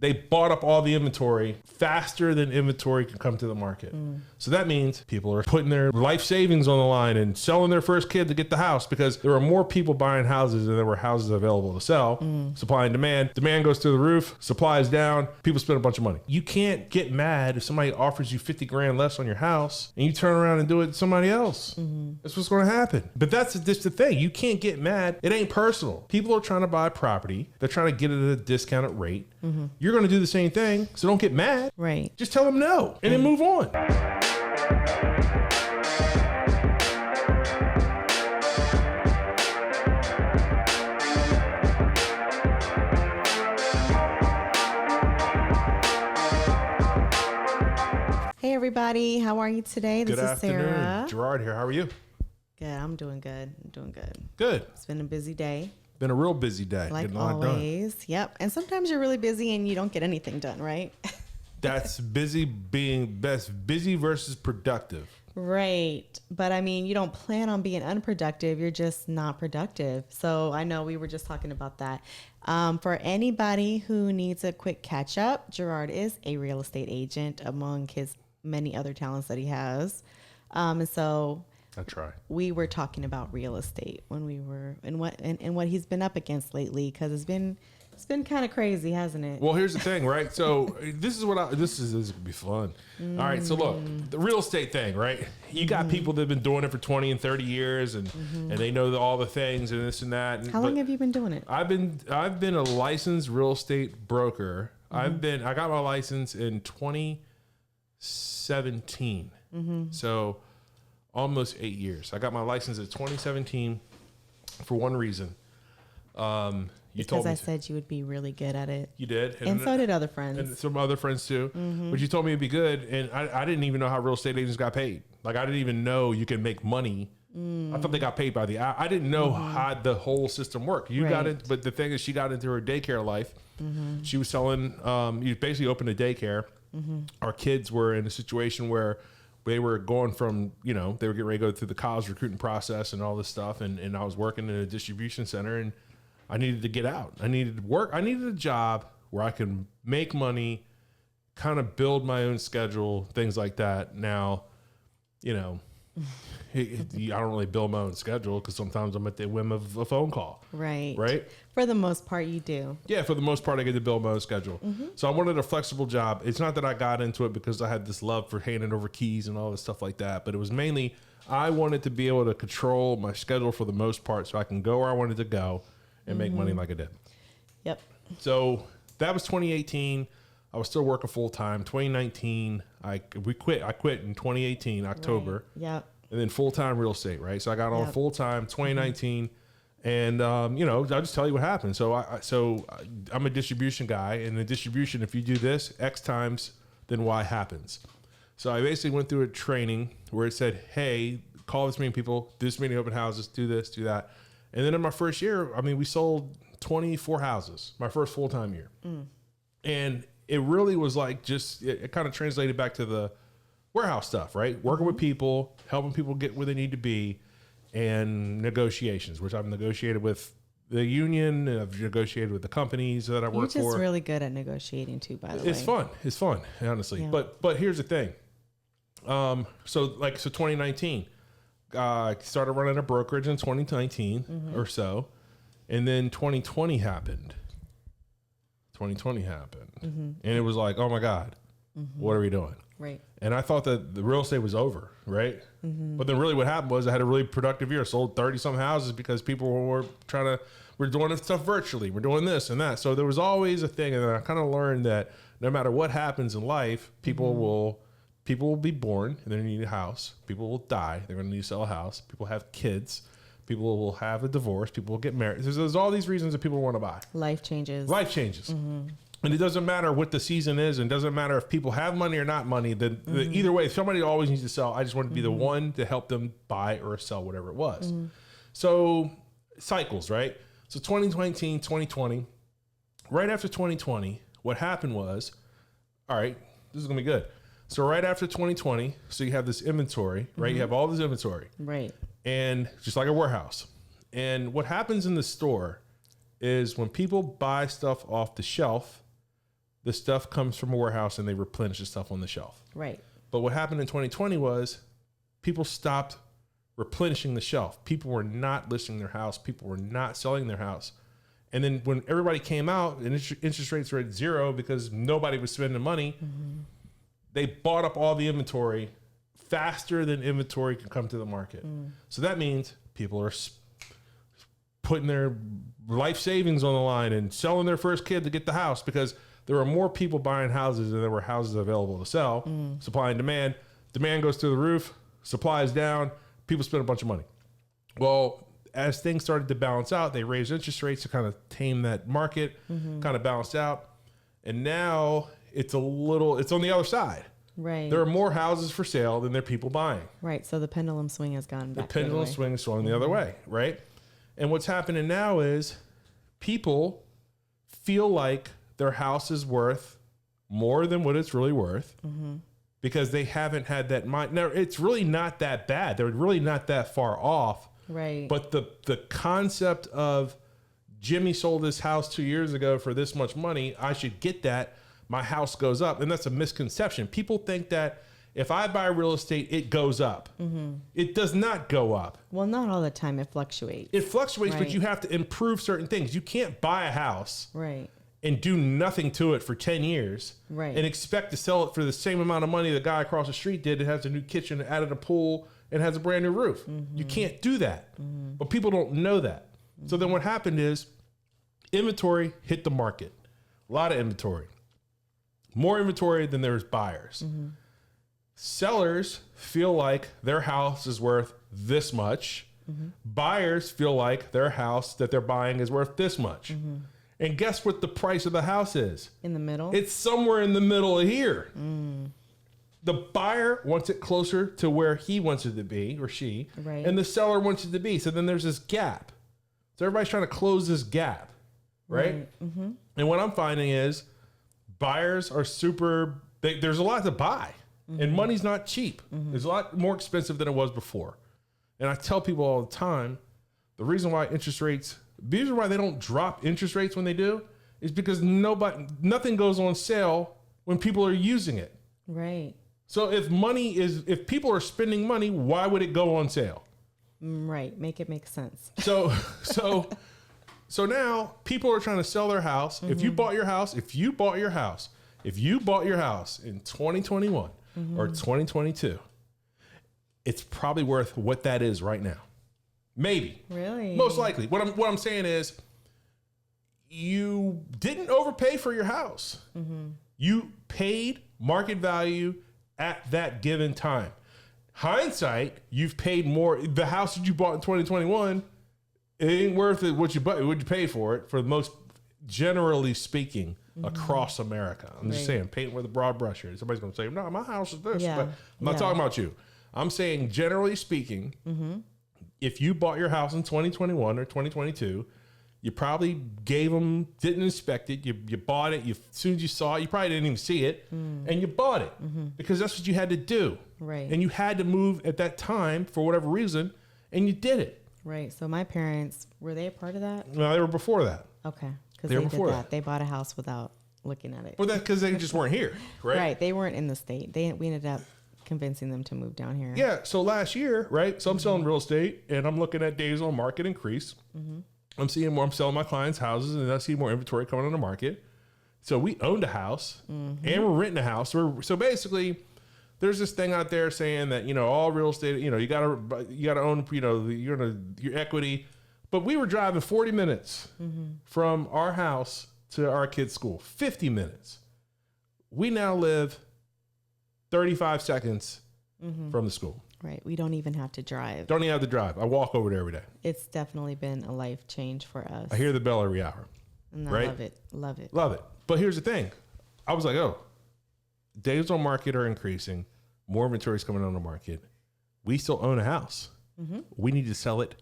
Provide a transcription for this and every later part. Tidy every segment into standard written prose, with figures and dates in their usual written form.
They bought up all the inventory faster than inventory can come to the market. So that means people are putting their life savings on the line and selling their first kid to get the house because there are more people buying houses than there were houses available to sell. Supply and demand. Demand goes through the roof. Supply is down. People spend a bunch of money. You can't get mad if somebody offers you 50 grand less on your house and you turn around and do it to somebody else. That's what's going to happen. But that's just the thing. You can't get mad. It ain't personal. People are trying to buy property. They're trying to get it at a discounted rate. You're going to do the same thing, so don't get mad. Right. Just tell them no, and then move on. Hey, everybody. How are you today? This Good is afternoon. Sarah. Gerard here. How are you? Good. I'm doing good. Good. It's been a busy day. Been a real busy day. Like Getting a lot done. always. Yep. And sometimes you're really busy and you don't get anything done, right? That's busy being best. Busy versus productive. Right. But I mean, you don't plan on being unproductive. You're just not productive. So I know we were just talking about that. For anybody who needs a quick catch up, Gerard is a real estate agent among his many other talents that he has. And so I try. we were talking about real estate when we were and what he's been up against lately, because it's been kind of crazy, hasn't it? Well, here's the thing, right? So this is gonna be fun. All right. So look, the real estate thing, right? You got people that have been doing it for 20 and 30 years and they know all the things and this and that. How long have you been doing it? I've been a licensed real estate broker. I got my license in 2017. So almost 8 years. I got my license in 2017 for one reason. You told me because I said you would be really good at it. You did. And so did other friends. And some other friends too. But you told me it'd be good. And I didn't even know how real estate agents got paid. Like, I didn't even know you can make money. I thought they got paid by the hour. I didn't know how the whole system worked. You got it. But the thing is, she got into her daycare life. She was selling, you basically opened a daycare. Our kids were in a situation where they were going from, they were getting ready to go through the college recruiting process and all this stuff. And I was working in a distribution center and I needed to get out. I needed to work. I needed a job where I can make money, kind of build my own schedule, things like that. Now, I don't really build my own schedule because sometimes I'm at the whim of a phone call. Right. For the most part, you do. Yeah, for the most part, I get to build my own schedule. So I wanted a flexible job. It's not that I got into it because I had this love for handing over keys and all this stuff like that, but it was mainly I wanted to be able to control my schedule for the most part so I can go where I wanted to go and make money like I did. Yep. So that was 2018. I was still working full time. 2019, we quit. I quit in 2018, October. Right. Yep. And then full time real estate, right? So I got on full time 2019, and I'll just tell you what happened. So I'm a distribution guy, and in distribution, if you do this X times, then Y happens. So I basically went through a training where it said, hey, call this many people, do this many open houses, do this, do that. And then in my first year, we sold 24 houses, my first full-time year. And it really was like it kind of translated back to the warehouse stuff, right? Working with people, helping people get where they need to be, and negotiations, which I've negotiated with the union, and I've negotiated with the companies that I work for. You're just really good at negotiating too, by the way. It's fun, honestly. Yeah. But here's the thing. So 2019. I started running a brokerage in 2019 or so. And then 2020 happened. And it was like, oh my God, what are we doing? Right. And I thought that the real estate was over, right? But then really what happened was I had a really productive year. I sold 30 some houses because people were we're doing stuff virtually. We're doing this and that. So there was always a thing. And then I kind of learned that no matter what happens in life, people will be born and they're going to need a house. People will die. They're going to need to sell a house. People have kids. People will have a divorce. People will get married. There's all these reasons that people want to buy. Life changes. And it doesn't matter what the season is. And it doesn't matter if people have money or not money. Either way, if somebody always needs to sell, I just want to be the one to help them buy or sell whatever it was. So cycles, right? So 2019, 2020, right after 2020, what happened was, all right, this is going to be good. So right after 2020, so you have this inventory, right? You have all this inventory. Right. And just like a warehouse. And what happens in the store is when people buy stuff off the shelf, the stuff comes from a warehouse and they replenish the stuff on the shelf. Right. But what happened in 2020 was people stopped replenishing the shelf. People were not listing their house. People were not selling their house. And then when everybody came out and interest rates were at zero because nobody was spending money, they bought up all the inventory faster than inventory could come to the market. So that means people are putting their life savings on the line and selling their first kid to get the house because there were more people buying houses than there were houses available to sell. Supply and demand. Demand goes through the roof. Supply is down. People spend a bunch of money. Well, as things started to balance out, they raised interest rates to kind of tame that market, kind of balanced out. And now it's on the other side. Right. There are more houses for sale than there are people buying. Right. So the pendulum swing has gone back. The pendulum swing is swung the other way, right? And what's happening now is people feel like their house is worth more than what it's really worth because they haven't had that mind. Now, it's really not that bad. They're really not that far off. Right. But the concept of Jimmy sold his house 2 years ago for this much money, I should get that. My house goes up. And that's a misconception. People think that if I buy real estate, it goes up. It does not go up. Well, not all the time. It fluctuates. It fluctuates, Right. but you have to improve certain things. You can't buy a house Right. and do nothing to it for 10 years Right. and expect to sell it for the same amount of money the guy across the street did that has a new kitchen, added a pool, and has a brand new roof. You can't do that. But people don't know that. So then what happened is inventory hit the market. A lot of inventory. More inventory than there's buyers. Sellers feel like their house is worth this much. Buyers feel like their house that they're buying is worth this much. And guess what the price of the house is? In the middle? It's somewhere in the middle of here. The buyer wants it closer to where he wants it to be, or she, Right. and the seller wants it to be. So then there's this gap. So everybody's trying to close this gap, right? And what I'm finding is buyers are there's a lot to buy, and money's not cheap. It's a lot more expensive than it was before. And I tell people all the time, the reason why they don't drop interest rates when they do is because nothing goes on sale when people are using it. Right. So if people are spending money, why would it go on sale? Right. Make it make sense. So now people are trying to sell their house. If you bought your house in 2021 or 2022, it's probably worth what that is right now. Maybe. Really? Most likely. What I'm saying is you didn't overpay for your house. You paid market value at that given time. Hindsight, you've paid more. The house that you bought in 2021, it ain't worth it what you paid for it, for the most, generally speaking, across America. I'm just saying, paint with a broad brush here. Somebody's going to say, no, my house is this. Yeah. But I'm not talking about you. I'm saying, generally speaking, if you bought your house in 2021 or 2022, you probably didn't inspect it. You bought it. As soon as you saw it, you probably didn't even see it, and you bought it because that's what you had to do. Right. And you had to move at that time for whatever reason, and you did it. Right. So my parents, were they a part of that? Well, they were before that. Okay. Because They they were did before that. that. They bought a house without looking at it. Well, that's because they just weren't here, right? Right. They weren't in the state. We ended up convincing them to move down here. Yeah. So last year, right? So I'm selling real estate, and I'm looking at days on market increase. I'm seeing more. I'm selling my clients' houses, and I see more inventory coming on the market. So we owned a house, and we're renting a house. So basically, there's this thing out there saying that all real estate, you gotta own, your equity. But we were driving 40 minutes from our house to our kids' school. 50 minutes. We now live 35 seconds from the school. Right. We don't even have to drive. Don't even have to drive. I walk over there every day. It's definitely been a life change for us. I hear the bell every hour. And I right? love it. Love it. Love it. But here's the thing. I was like, days on market are increasing. More inventory is coming on the market. We still own a house. We need to sell it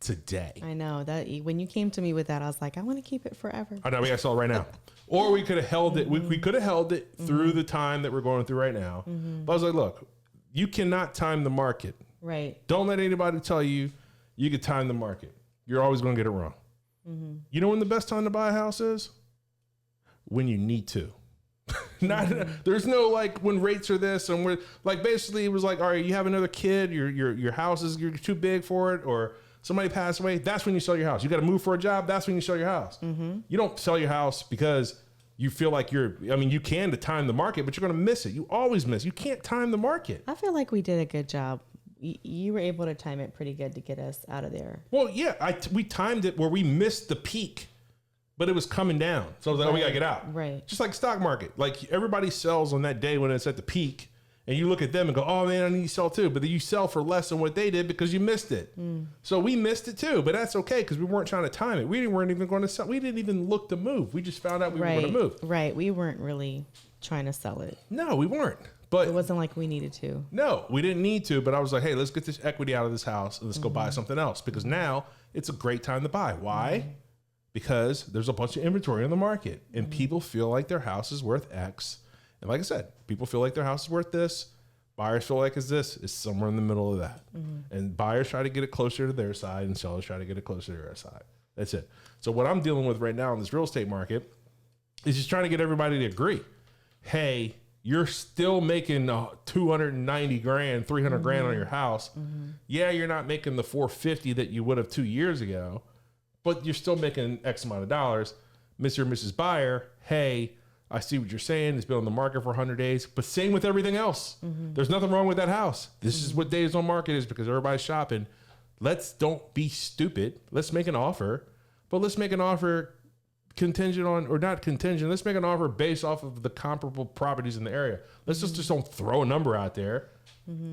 today. I know that when you came to me with that, I was like, I want to keep it forever. I know we got to sell it right now. Or we could have held it. We could have held it through the time that we're going through right now. But I was like, look, you cannot time the market. Right. Don't let anybody tell you can time the market. You're always going to get it wrong. You know when the best time to buy a house is? When you need to. There's no like when rates are this and we're like basically it was like, all right, you have another kid, your house is you're too big for it, or somebody passed away. That's when you sell your house. You got to move for a job. That's when you sell your house. You don't sell your house because you feel like you can to time the market, but you're going to miss it. You always miss. You can't time the market. I feel like we did a good job. You were able to time it pretty good to get us out of there. Well, yeah, we timed it where we missed the peak, but it was coming down. So I was like, oh, we got to get out. Right. Just like stock market. Like everybody sells on that day when it's at the peak, and you look at them and go, oh man, I need to sell too. But then you sell for less than what they did because you missed it. So we missed it too, but that's okay because we weren't trying to time it. We weren't even going to sell. We didn't even look to move. We just found out we were going to move. Right. We weren't really trying to sell it. No, we weren't. But it wasn't like we needed to. No, we didn't need to. But I was like, hey, let's get this equity out of this house and let's go buy something else because now it's a great time to buy. Why? Because there's a bunch of inventory on the market and people feel like their house is worth X. And like I said, people feel like their house is worth this. Buyers feel like it's somewhere in the middle of that. And buyers try to get it closer to their side and sellers try to get it closer to their side. That's it. So what I'm dealing with right now in this real estate market is just trying to get everybody to agree. Hey, you're still making 290 grand, 300 grand on your house. Yeah, you're not making the 450 that you would have 2 years ago, but you're still making X amount of dollars. Mr. and Mrs. Buyer, hey, I see what you're saying. It's been on the market for 100 days, but same with everything else. There's nothing wrong with that house. This is what days on market is because everybody's shopping. Don't be stupid. Let's make an offer, but let's make an offer contingent on, or not contingent. Let's make an offer based off of the comparable properties in the area. Let's just don't throw a number out there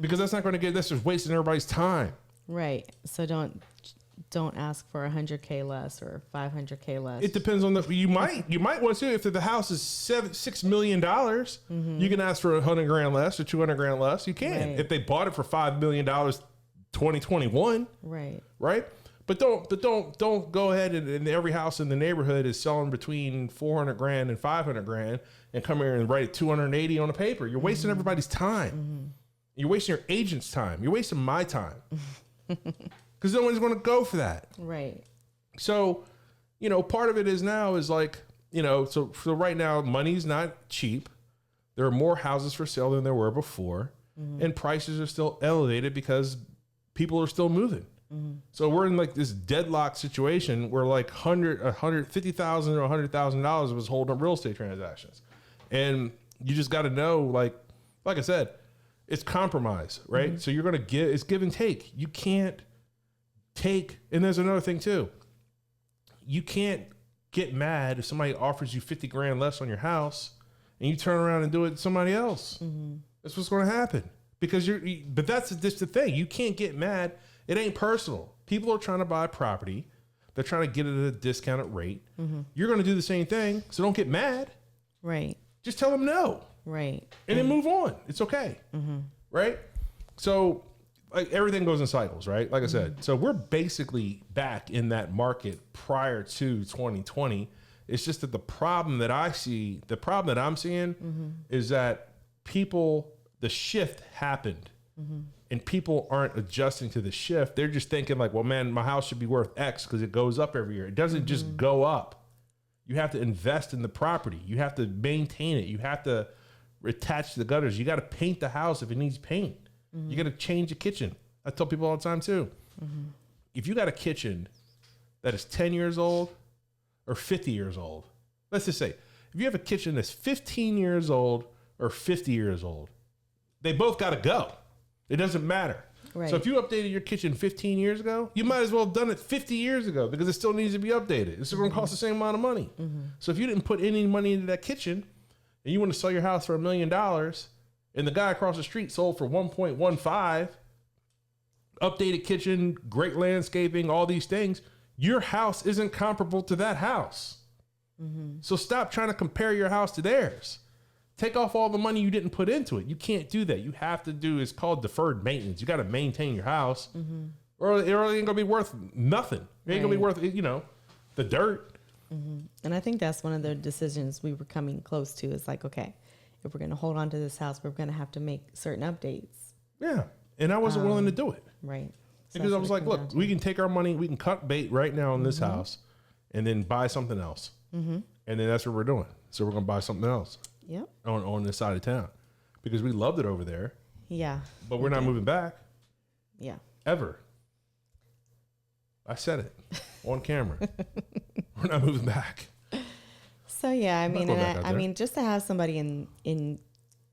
because that's not going to that's just wasting everybody's time. Right. So don't ask for 100K less or 500K less. It depends on you might want to, if the house is $6 million, you can ask for 100 grand less or 200 grand less. You can. If they bought it for $5 million, 2021. Right. But don't go ahead and every house in the neighborhood is selling between 400 grand and 500 grand and come here and write 280 on a paper. You're wasting everybody's time. You're wasting your agent's time. You're wasting my time. Because no one's going to go for that. Right. So, part of it is now is like, so right now money's not cheap. There are more houses for sale than there were before. And prices are still elevated because people are still moving. So we're in like this deadlock situation where like $150,000 or $100,000 was holding up real estate transactions. And you just got to know, like I said, it's compromise, right? So you're going to it's give and take. You can't take, and there's another thing too. You can't get mad if somebody offers you 50 grand less on your house and you turn around and do it to somebody else. That's what's going to happen because but that's just the thing. You can't get mad. It ain't personal. People are trying to buy property. They're trying to get it at a discounted rate. You're going to do the same thing. So don't get mad. Right. Just tell them no. Right. And then move on. It's okay. Right. So like everything goes in cycles, right? Like I said, so we're basically back in that market prior to 2020. It's just that the problem that I'm seeing is that the shift happened and people aren't adjusting to the shift. They're just thinking like, well, man, my house should be worth X because it goes up every year. It doesn't just go up. You have to invest in the property. You have to maintain it. You have to attach the gutters. You got to paint the house if it needs paint. You got to change the kitchen. I tell people all the time too. If you got a kitchen that is 10 years old or 50 years old, let's just say, if you have a kitchen that's 15 years old or 50 years old, they both got to go. It doesn't matter. Right. So if you updated your kitchen 15 years ago, you might as well have done it 50 years ago because it still needs to be updated. It's still going to cost the same amount of money. So if you didn't put any money into that kitchen and you want to sell your house for $1 million and the guy across the street sold for 1.15, updated kitchen, great landscaping, all these things, your house isn't comparable to that house. So stop trying to compare your house to theirs. Take off all the money you didn't put into it. You can't do that. You have to do, it's called deferred maintenance. You got to maintain your house or it ain't going to be worth nothing. It ain't going to be worth, the dirt. And I think that's one of the decisions we were coming close to is like, okay, if we're going to hold on to this house, we're going to have to make certain updates. Yeah. And I wasn't willing to do it. Right. So because I was like, look, we can take our money, we can cut bait right now in this house and then buy something else. And then that's what we're doing. So we're going to buy something else. Yep. on this side of town because we loved it over there. Yeah. But we're not moving back. Yeah. Ever. I said it on camera. We're not moving back. So yeah, I mean, just to have somebody in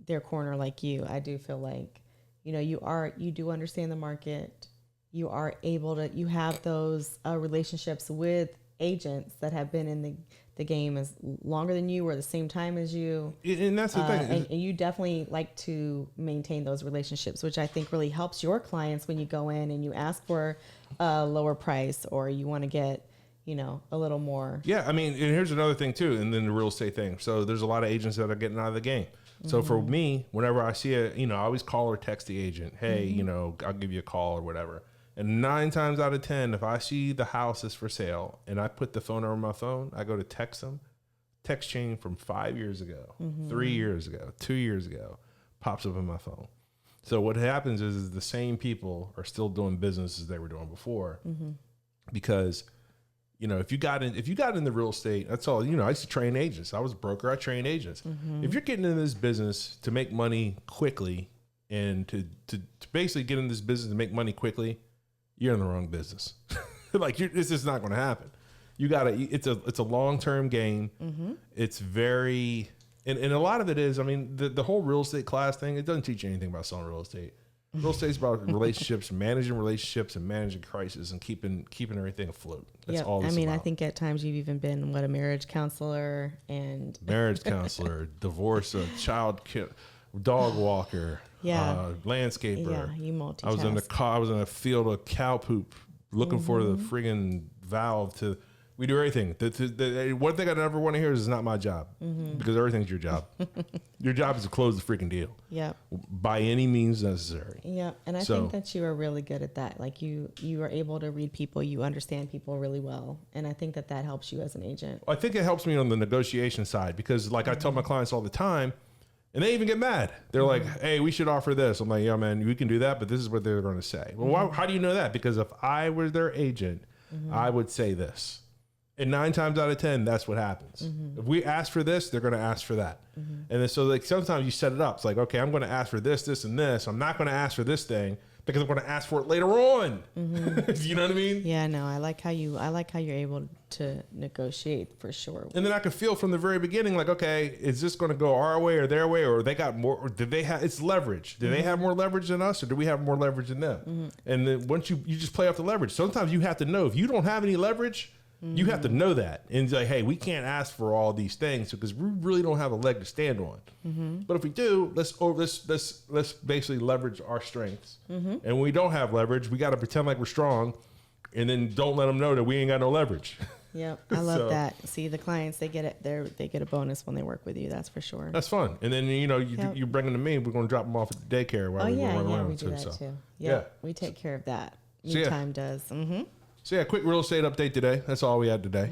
their corner like you, I do feel like, you do understand the market. You are able to, you have those relationships with agents that have been in the game as longer than you or the same time as you. And that's the thing. And you definitely like to maintain those relationships, which I think really helps your clients when you go in and you ask for a lower price or you want to get, a little more. Yeah. I mean, and here's another thing too. And then the real estate thing. So there's a lot of agents that are getting out of the game. So for me, whenever I see I always call or text the agent, hey, I'll give you a call or whatever. And 9 times out of 10, if I see the house is for sale and I put the phone number on my phone, I go to text them. Text chain from 5 years ago, 3 years ago, 2 years ago, pops up on my phone. So what happens is the same people are still doing business as they were doing before, because if you got in the real estate, that's all. I used to train agents. I was a broker. I trained agents. If you're getting into this business to make money quickly and to basically get in this business to make money quickly, you're in the wrong business. It's just not going to happen. You gotta. It's a long-term game. It's very, and a lot of it is. I mean, the whole real estate class thing. It doesn't teach you anything about selling real estate. Real estate's about relationships, managing relationships, and managing crisis, and keeping everything afloat. That's all. I mean, I think at times you've even been a marriage counselor and divorce, child dog walker, landscaper. Yeah, you multitask. I was in a field of cow poop looking for the friggin' valve to. We do everything. The one thing I never want to hear is it's not my job, because everything's your job. Your job is to close the freaking deal. Yep. By any means necessary. Yep. And I think that you are really good at that. Like you are able to read people. You understand people really well. And I think that helps you as an agent. I think it helps me on the negotiation side because I tell my clients all the time, and they even get mad. They're like, hey, we should offer this. I'm like, yeah, man, we can do that, but this is what they're going to say. Well, how do you know that? Because if I were their agent, I would say this. And 9 times out of 10, that's what happens. If we ask for this, they're going to ask for that. And then so sometimes you set it up. It's like, okay, I'm going to ask for this, this, and this. I'm not going to ask for this thing because I'm going to ask for it later on. You know what I mean? Yeah, no, I like how you're able to negotiate for sure. And then I could feel from the very beginning, like, okay, is this going to go our way or their way, or they got more? Or did they have? It's leverage. Do they have more leverage than us, or do we have more leverage than them? And then once you just play off the leverage. Sometimes you have to know if you don't have any leverage. You have to know that and say, hey, we can't ask for all these things because we really don't have a leg to stand on. But if we do, let's basically leverage our strengths. And when we don't have leverage, we got to pretend like we're strong, and then don't let them know that we ain't got no leverage. Yep, I love that. See, the clients, they get it. They get a bonus when they work with you. That's for sure. That's fun. And then you bring them to me. We're going to drop them off at the daycare while we run around. We do that too. Yeah, we take care of that. Time does. So yeah, quick real estate update today. That's all we had today.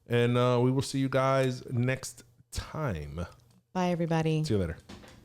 And we will see you guys next time. Bye, everybody. See you later.